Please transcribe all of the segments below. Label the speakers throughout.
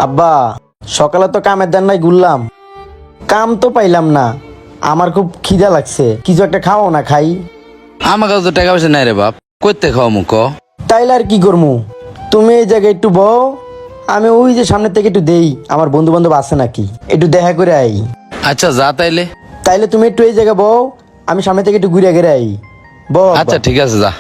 Speaker 1: আব্বা, সকালে তো কামের দেন নাই ঘুরলাম, কাম তো পাইলাম না। আমার খুব খিদা লাগছে, কিছু একটা খাও না খাই।
Speaker 2: আমার কাছে তো টাকা পয়সা নাই রে বাপ, কইতে খাও মুখ।
Speaker 1: তাইলে আর কি করমু? তুমি এই জায়গায় একটু বও, আমি ওই যে সামনের থেকে একটু দেই, আমার বন্ধু বান্ধব আছে নাকি একটু দেখা করে আই।
Speaker 2: আচ্ছা যা তাইলে।
Speaker 1: তাইলে তুমি একটু এই জায়গায় বও, আমি সামনে থেকে একটু ঘুরে ঘুরে আই। বও আব্বা।
Speaker 2: আচ্ছা ঠিক আছে যা।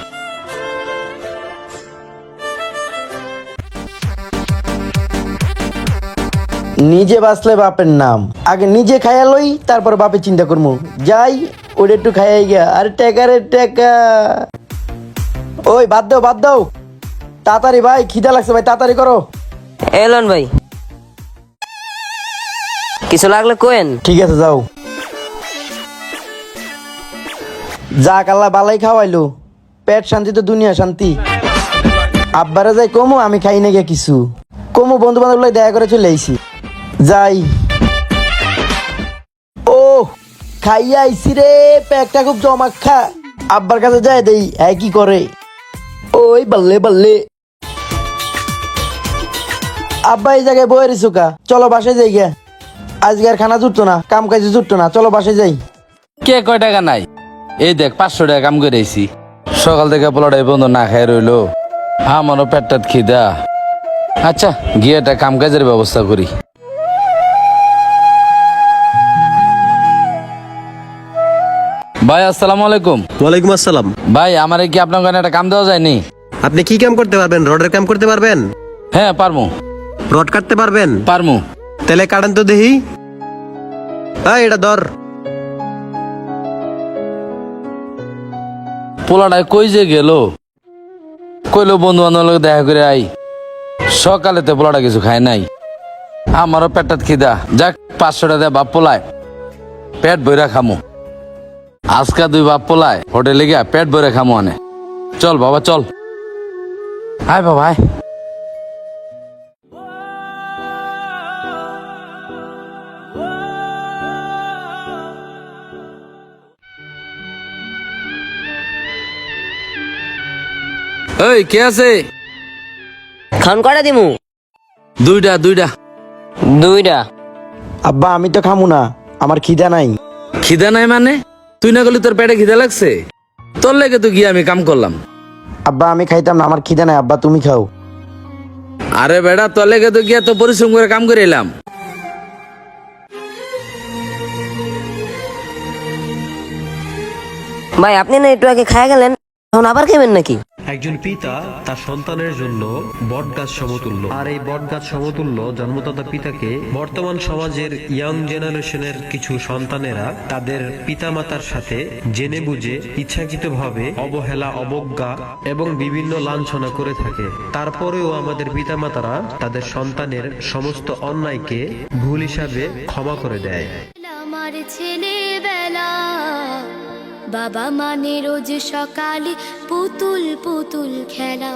Speaker 1: নিজে বাঁচলে বাপের নাম, আগে নিজে খাইয়া লই, তারপর বাপে চিন্তা করবো। যাই ওটা একটু খাইয়াই গিয়া। আরে টেকা রে টেকা। ওই বাদ দাও বাদ দাও, তাড়াতাড়ি ভাই, খিদা লাগছে ভাই, তাড়াতাড়ি করো।
Speaker 3: এলন ভাই, কিছু লাগলে কোয়েন।
Speaker 1: ঠিক আছে যাও। যাক আল্লাহ বালাই খাওয়াইলো, পেট শান্তি তো দুনিয়া শান্তি। আব্বারে যাই কমু, আমি খাই না গিয়া কিছু কমু, বন্ধু বান্ধব দেখা করে চলে আইছি। যাই। ও খাইয়া আইছি রে, পেটটা খুব জমাক্ষা। আব্বার কাছে যাই দেই হ্যাঁ কি করে। ওই বাল্লে বাল্লে। আব্বা এই জায়গায় বয়ে রেছো কা, চলো বাসায় যাই গিয়া। আজকে আর খানা জুটতো না, কাম কাজে জুটতো না, চলো বাসায় যাই।
Speaker 2: কে কয় টাকা নাই? এই দেখ 500 টাকা কাম করে আইছি। সকাল থেকে পোলাটাই বন্ধু না খাই রইলো, আমারও পেটটাত খিদা। আচ্ছা গিয়ে একটা কাম কাজের ব্যবস্থা করি। ভাই আসসালামু আলাইকুম।
Speaker 4: ওয়ালাইকুম আসসালাম।
Speaker 2: ভাই আমারে কি আপনার কাছে একটা কাম দেওয়া যায়নি?
Speaker 4: আপনি কি কাম করতে পারবেন? রডের কাম করতে পারবেন?
Speaker 2: হ্যাঁ পারমু।
Speaker 4: রড কাটতে পারবেন?
Speaker 2: পারমু।
Speaker 4: তাহলে কাটেন তো দেখি। এটা ধর।
Speaker 2: পোলাটাই কই যে গেল, কইলো বন্ধু বান্ধব দেখা করে আই। সকালেতে পোলাটা কিছু খায় নাই, আমারও পেটটাত খিদা। যাক 500 টাকা বাপ পোলায় পেট বইরা খামু। আজকা 2 বাপ পোলায় হোটেলে গিয়া পেট ভরে খামু আনে। চল বাবা চল। আয় বাবা আয়। এই কে আছে?
Speaker 3: খান কয়টা দিমু?
Speaker 2: দুইটা।
Speaker 3: দুইটা।
Speaker 1: আব্বা আমি তো খামু না, আমার খিদা নাই।
Speaker 2: খিদা নাই মানে? তুই না গেলি তোর পেটে খিদা লাগছে? তোর লেগে তো গিয়ে আমি কাম করলাম।
Speaker 1: আব্বা আমি খাইতাম না, আমার খিদা নাই, আব্বা তুমি খাও।
Speaker 2: আরে বেটা তোর লেগে তো গিয়ে তো পরিশ্রম করে কাম করে এলাম।
Speaker 3: ভাই আপনি না একটু আগে খায়া গেলেন, এখন আবার খাবেন নাকি?
Speaker 4: একজন পিতা তার সন্তানের জন্য বটগাছ সমতুল্য, আর এই বটগাছ সমতুল্য জন্মদাতা পিতাকে বর্তমান সমাজের ইয়াং জেনারেশনের কিছু সন্তানেরা তাদের পিতামাতার সাথে জেনে বুঝে ইচ্ছাকৃতভাবে অবহেলা, অবজ্ঞা এবং বিভিন্ন লাঞ্ছনা করে থাকে। তারপরেও আমাদের পিতামাতারা তাদের সন্তানের সমস্ত অন্যায়কে ভুল হিসাবে ক্ষমা করে দেয়।
Speaker 5: আমার ছেলেবেলা বাবা মানে রোজ সকালে পুতুল পুতুল খেলা।